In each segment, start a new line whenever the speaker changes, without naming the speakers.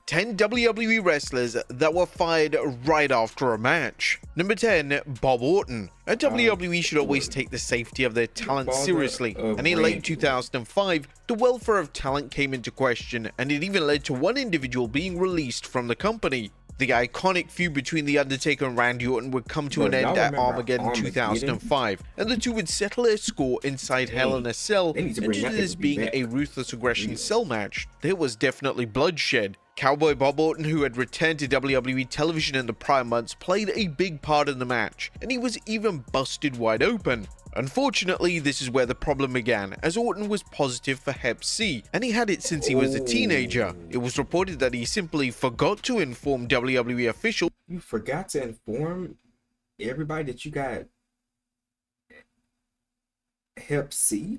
10 WWE wrestlers that were fired right after a match. Number 10, Bob Orton. WWE should always take the safety of their talent seriously, and in late 2005, the welfare of talent came into question, and it even led to one individual being released from the company. The iconic feud between The Undertaker and Randy Orton would come to an end at Armageddon 2005, and the two would settle their score inside Hell in a Cell, and due to this being a Ruthless Aggression Cell match, there was definitely bloodshed. Cowboy Bob Orton, who had returned to WWE television in the prior months, played a big part in the match, and he was even busted wide open. Unfortunately, this is where the problem began, as Orton was positive for Hep C, and he had it since he was a teenager. It was reported that he simply forgot to inform WWE officials.
You forgot to inform everybody that you got Hep C?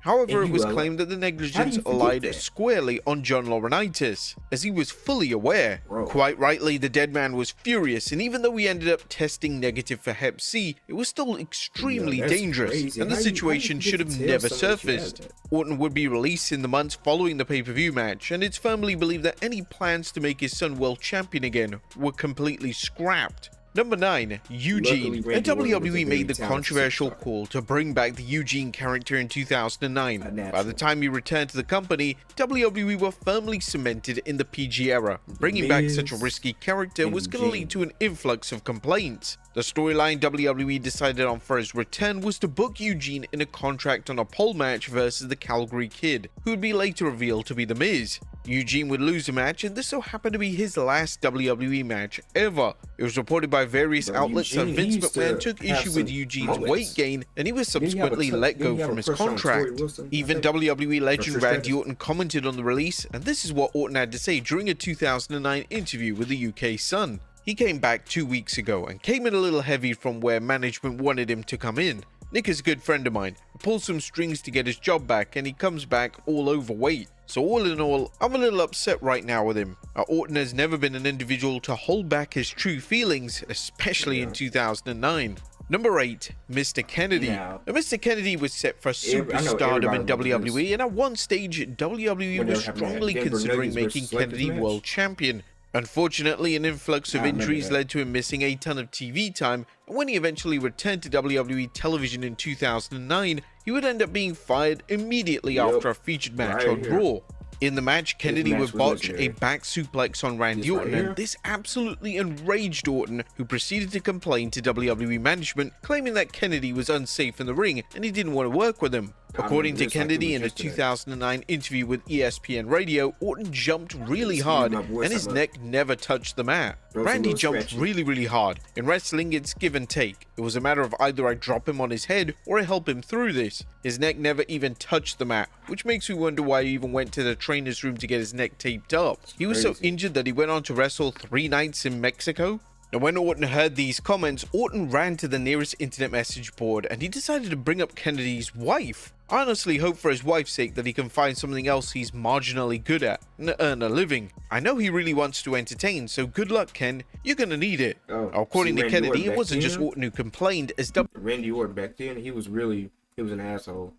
However, it was claimed that the negligence lied squarely on John Laurinaitis, as he was fully aware. Quite rightly, the dead man was furious, and even though he ended up testing negative for Hep C, it was still extremely dangerous, and the situation should have never surfaced. Orton would be released in the months following the pay-per-view match, and it's firmly believed that any plans to make his son world champion again were completely scrapped. Number 9, Eugene. And WWE made the controversial call to bring back the Eugene character in 2009. By the time he returned to the company, WWE were firmly cemented in the PG era. Bringing back such a risky character was going to lead to an influx of complaints. The storyline WWE decided on for his return was to book Eugene in a contract on a pole match versus the Calgary Kid, who would be later revealed to be The Miz. Eugene would lose the match, and this so happened to be his last WWE match ever. It was reported by various outlets that Vince McMahon took issue with Eugene's weight gain, and he was subsequently let go from his contract. Even WWE legend Randy Orton commented on the release, and this is what Orton had to say during a 2009 interview with the UK Sun. He came back 2 weeks ago and came in a little heavy from where management wanted him to come in. Nick is a good friend of mine. He pulls some strings to get his job back, and he comes back all overweight. So all in all, I'm a little upset right now with him. Orton has never been an individual to hold back his true feelings, especially in 2009. Number 8, Mr. Kennedy. Now, Mr. Kennedy was set for superstardom in WWE, and at one stage, WWE was strongly considering making Kennedy world champion. Unfortunately, an influx of injuries led to him missing a ton of TV time, and when he eventually returned to WWE television in 2009, he would end up being fired immediately after a featured match on Raw. In the match, Kennedy would botch a back suplex on Randy Orton, and this absolutely enraged Orton, who proceeded to complain to WWE management, claiming that Kennedy was unsafe in the ring and he didn't want to work with him. According to Kennedy, in a 2009 interview with ESPN Radio, Orton jumped really hard and his neck never touched the mat. Randy jumped really hard. In wrestling, it's give and take. It was a matter of either I drop him on his head or I help him through this. His neck never even touched the mat, which makes me wonder why he even went to the trainer's room to get his neck taped up. He was so injured that he went on to wrestle 3 nights in Mexico. And when Orton heard these comments, Orton ran to the nearest internet message board and he decided to bring up Kennedy's wife. I honestly hope for his wife's sake that he can find something else he's marginally good at and earn a living. I know he really wants to entertain, so good luck, Ken. You're gonna need it. According to Kennedy, it wasn't just Orton who complained, as
Randy Orton back then, he was an asshole.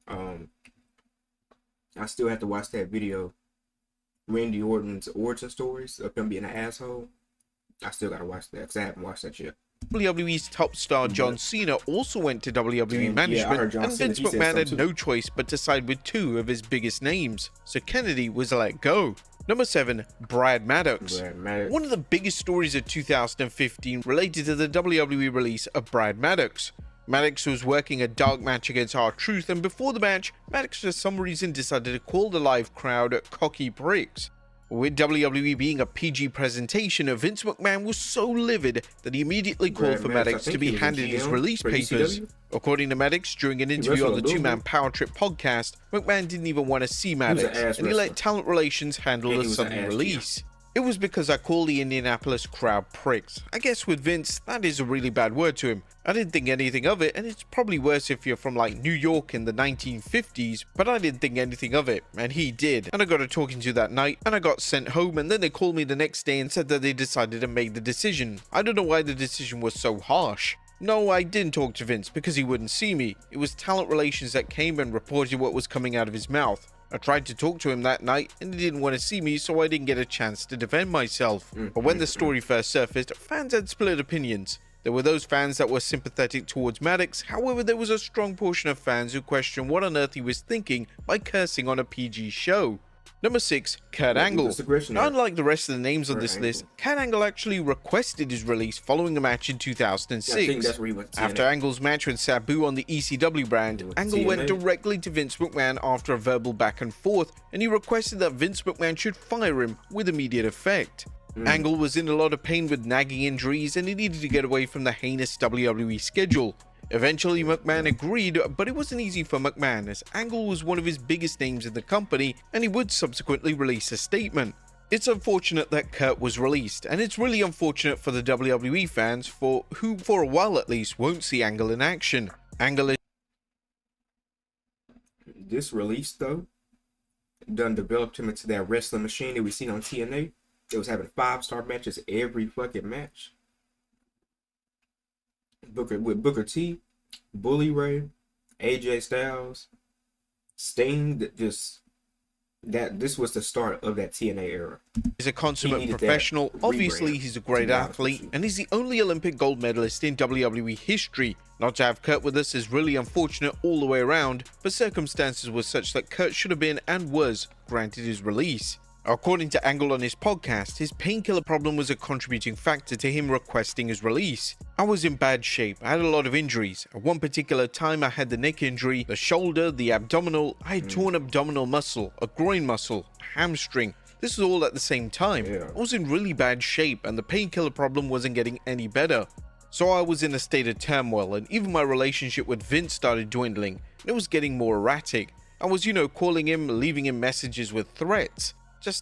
I still have to watch that video. Randy Orton's origin stories of him being an asshole. I still gotta watch that because I haven't watched that yet.
WWE's top star John Cena also went to WWE management, and Vince McMahon had no choice but to side with 2 of his biggest names, so Kennedy was let go. Number 7, Brad Maddox. One of the biggest stories of 2015 related to the WWE release of Brad Maddox. Maddox was working a dark match against R-Truth, and before the match, Maddox for some reason decided to call the live crowd cocky pricks. With WWE being a PG presentation, Vince McMahon was so livid that he immediately called for Maddox to be handed his release papers. According to Maddox, during an interview on the 2-Man Power Trip podcast, McMahon didn't even want to see Maddox, and he let Talent Relations handle the sudden release. It was because I call the Indianapolis crowd pricks. I guess with Vince, that is a really bad word to him. I didn't think anything of it, and it's probably worse if you're from like New York in the 1950s, but I didn't think anything of it, and he did. And I got a talking to that night, and I got sent home, and then they called me the next day and said that they decided to make the decision. I don't know why the decision was so harsh. No, I didn't talk to Vince because he wouldn't see me. It was Talent Relations that came and reported what was coming out of his mouth. I tried to talk to him that night and he didn't want to see me, so I didn't get a chance to defend myself. But when the story first surfaced, fans had split opinions. There were those fans that were sympathetic towards Maddox, however there was a strong portion of fans who questioned what on earth he was thinking by cursing on a PG show. Number 6, Kurt Angle. Now, unlike the rest of the names on this list, Kurt Angle actually requested his release following a match in 2006. After Angle's match with Sabu on the ECW brand, Angle went directly to Vince McMahon after a verbal back and forth, and he requested that Vince McMahon should fire him with immediate effect. Angle was in a lot of pain with nagging injuries and he needed to get away from the heinous WWE schedule. Eventually McMahon agreed, but it wasn't easy for McMahon as Angle was one of his biggest names in the company and he would subsequently release a statement. It's unfortunate that Kurt was released, and it's really unfortunate for the WWE fans who for a while at least won't see Angle in action. Angle is
this release though done developed him into that wrestling machine that we seen on TNA. It was having 5-star matches every fucking match. Booker T, Bully Ray, AJ Styles, Sting. This was the start of that TNA era.
He's a consummate professional. Obviously, he's a great athlete, and he's the only Olympic gold medalist in WWE history. Not to have Kurt with us is really unfortunate all the way around, but circumstances were such that Kurt should have been and was granted his release. According to Angle on his podcast, his painkiller problem was a contributing factor to him requesting his release. I was in bad shape, I had a lot of injuries. At one particular time I had the neck injury, the shoulder, the abdominal, I had torn abdominal muscle, a groin muscle, a hamstring. This was all at the same time. I was in really bad shape and the painkiller problem wasn't getting any better. So I was in a state of turmoil and even my relationship with Vince started dwindling and it was getting more erratic. I was, calling him, leaving him messages with threats.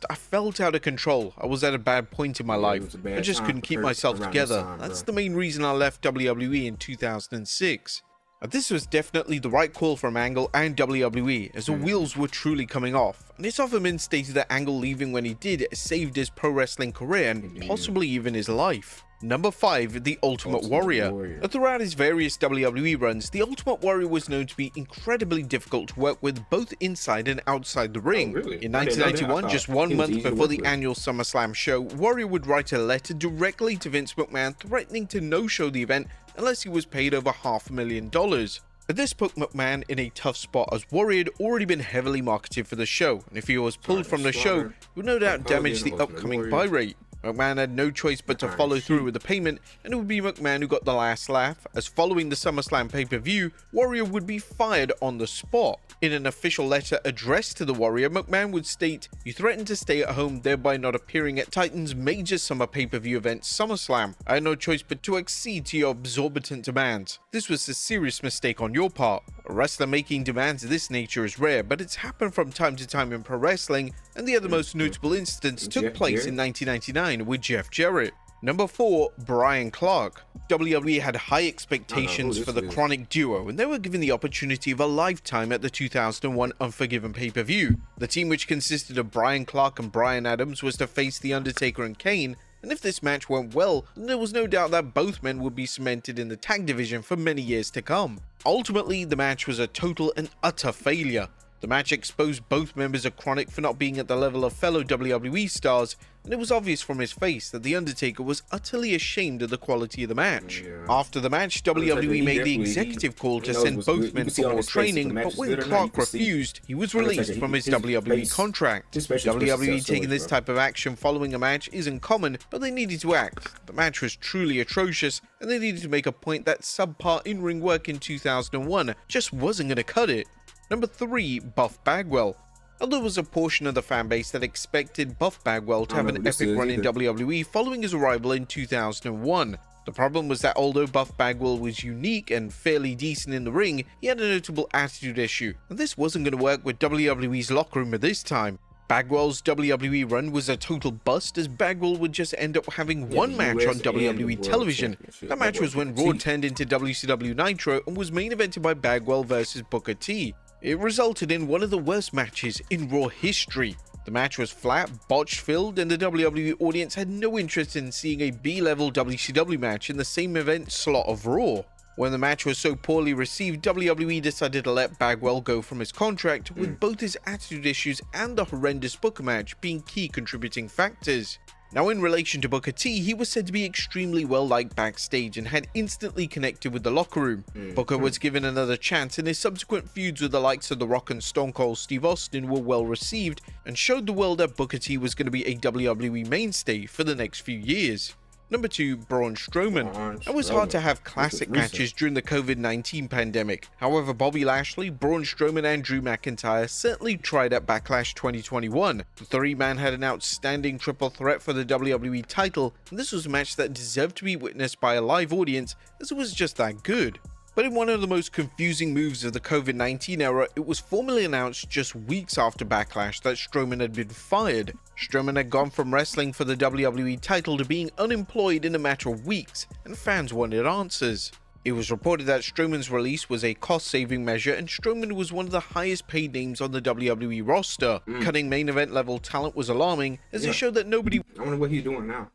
I felt out of control. I was at a bad point in my life. I just couldn't keep myself together. That's the main reason I left WWE in 2006. This was definitely the right call from Angle and WWE, as the wheels were truly coming off. And it's often been stated that Angle leaving when he did saved his pro wrestling career and possibly even his life. Number 5, The Ultimate Warrior. Throughout his various WWE runs, The Ultimate Warrior was known to be incredibly difficult to work with both inside and outside the ring. In 1991, just 1 month before the annual SummerSlam show, Warrior would write a letter directly to Vince McMahon threatening to no-show the event unless he was paid over $500,000. This put McMahon in a tough spot as Warrior had already been heavily marketed for the show, and if he was pulled from the show, it would no doubt damage the upcoming buy rate. McMahon had no choice but to follow through with the payment, and it would be McMahon who got the last laugh, as following the SummerSlam pay-per-view, Warrior would be fired on the spot. In an official letter addressed to the Warrior, McMahon would state, "You threatened to stay at home, thereby not appearing at Titan's major summer pay-per-view event, SummerSlam. I had no choice but to accede to your exorbitant demands. This was a serious mistake on your part. A wrestler making demands of this nature is rare, but it's happened from time to time in pro wrestling, and the other most notable instance took place in 1999 with Jeff Jarrett." Number 4, Brian Clark. WWE had high expectations for the Chronic duo, and they were given the opportunity of a lifetime at the 2001 Unforgiven pay-per-view. The team, which consisted of Brian Clark and Bryan Adams, was to face The Undertaker and Kane, and if this match went well, then there was no doubt that both men would be cemented in the tag division for many years to come. Ultimately, the match was a total and utter failure. The match exposed both members of Chronic for not being at the level of fellow WWE stars, and it was obvious from his face that The Undertaker was utterly ashamed of the quality of the match. After the match, WWE made the executive call to send both men for more training, but when Clark refused, he was released from his WWE contract. WWE taking this type of action following a match isn't common, but they needed to act. The match was truly atrocious, and they needed to make a point that subpar in-ring work in 2001 just wasn't going to cut it. Number 3, Buff Bagwell. Although there was a portion of the fanbase that expected Buff Bagwell to have an epic run in WWE following his arrival in 2001. The problem was that although Buff Bagwell was unique and fairly decent in the ring, he had a notable attitude issue, and this wasn't going to work with WWE's locker room at this time. Bagwell's WWE run was a total bust, as Bagwell would just end up having one match on WWE television. That match was when Raw turned into WCW Nitro and was main evented by Bagwell versus Booker T. It resulted in one of the worst matches in Raw history. The match was flat, botch-filled, and the WWE audience had no interest in seeing a B-level WCW match in the same event slot of Raw. When the match was so poorly received, WWE decided to let Bagwell go from his contract, with both his attitude issues and the horrendous Booker match being key contributing factors. Now, in relation to Booker T, he was said to be extremely well liked backstage and had instantly connected with the locker room. Booker was given another chance, and his subsequent feuds with the likes of The Rock and Stone Cold Steve Austin were well received and showed the world that Booker T was going to be a WWE mainstay for the next few years. Number 2, Braun Strowman. It was hard to have classic matches during the COVID-19 pandemic. However, Bobby Lashley, Braun Strowman and Drew McIntyre certainly tried at Backlash 2021. The three-man had an outstanding triple threat for the WWE title, and this was a match that deserved to be witnessed by a live audience as it was just that good. But in one of the most confusing moves of the COVID-19 era, it was formally announced just weeks after Backlash that Strowman had been fired. Strowman had gone from wrestling for the WWE title to being unemployed in a matter of weeks, and fans wanted answers. It was reported that Strowman's release was a cost-saving measure, and Strowman was one of the highest paid names on the WWE roster. Cutting main event level talent was alarming, as it showed that nobody...
I wonder what he's doing now.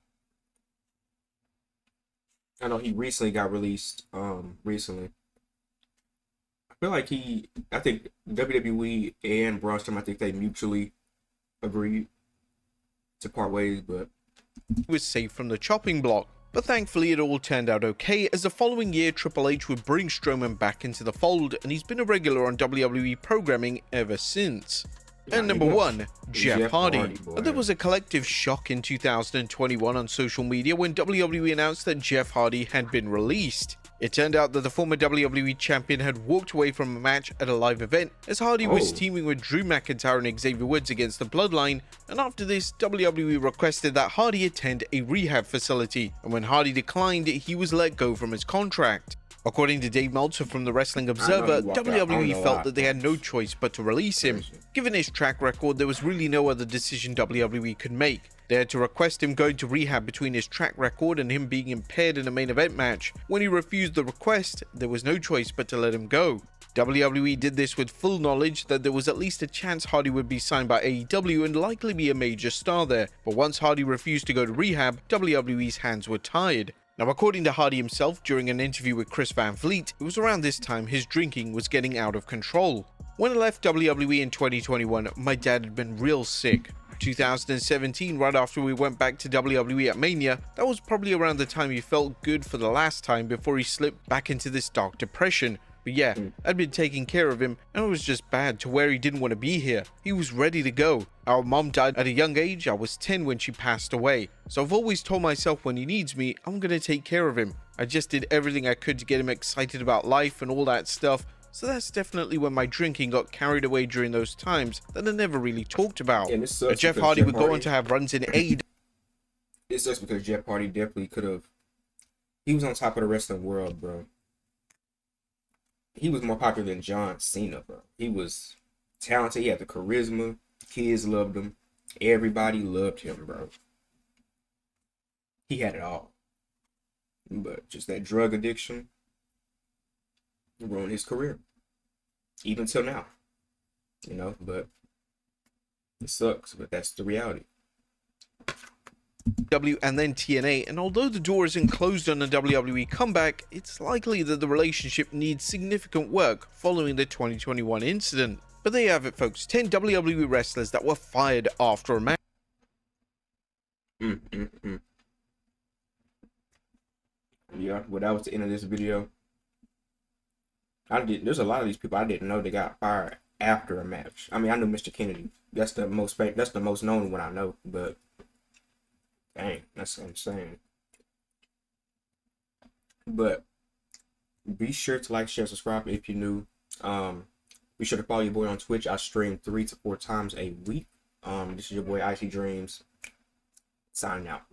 I know he recently got released, recently. I feel like I think WWE and Braun Strowman, I think they mutually agreed to part ways, but...
was safe from the chopping block. But thankfully it all turned out okay, as the following year Triple H would bring Strowman back into the fold, and he's been a regular on WWE programming ever since. And number 1, Jeff Hardy. There was a collective shock in 2021 on social media when WWE announced that Jeff Hardy had been released. It turned out that the former WWE champion had walked away from a match at a live event, as Hardy was teaming with Drew McIntyre and Xavier Woods against the Bloodline, and after this, WWE requested that Hardy attend a rehab facility, and when Hardy declined, he was let go from his contract. According to Dave Meltzer from the Wrestling Observer, WWE felt that they had no choice but to release him. Given his track record, there was really no other decision WWE could make. They had to request him going to rehab between his track record and him being impaired in a main event match. When he refused the request, there was no choice but to let him go. WWE did this with full knowledge that there was at least a chance Hardy would be signed by AEW and likely be a major star there, but once Hardy refused to go to rehab, WWE's hands were tied. Now, according to Hardy himself, during an interview with Chris Van Vliet, it was around this time his drinking was getting out of control. When I left WWE in 2021, my dad had been real sick. 2017, right after we went back to WWE at Mania, that was probably around the time he felt good for the last time before he slipped back into this dark depression. But yeah, I'd been taking care of him, and it was just bad to where he didn't want to be here. He was ready to go. Our mom died at a young age. I was 10 when she passed away. So I've always told myself when he needs me, I'm going to take care of him. I just did everything I could to get him excited about life and all that stuff. So that's definitely when my drinking got carried away during those times that I never really talked about. But Jeff Hardy would go on to have runs in AEW.
It sucks because Jeff Hardy definitely could have... He was on top of the wrestling world, bro. He was more popular than John Cena, bro. He was talented. He had the charisma. Kids loved him. Everybody loved him, bro. He had it all. But just that drug addiction ruined his career. Even till now. You know, but it sucks, but that's the reality.
And then TNA, and although the door isn't closed on a WWE comeback, it's likely that the relationship needs significant work following the 2021 incident. But there you have it, folks, 10 WWE wrestlers that were fired after a match.
Yeah, well, that was the end of this video. There's a lot of these people I didn't know they got fired after a match. I mean, I knew Mr. Kennedy. That's the most known one I know, but dang, that's what I'm saying. But be sure to like, share, subscribe if you're new. Be sure to follow your boy on Twitch. I stream 3 to 4 times a week. This is your boy Icy Dreams, signing out.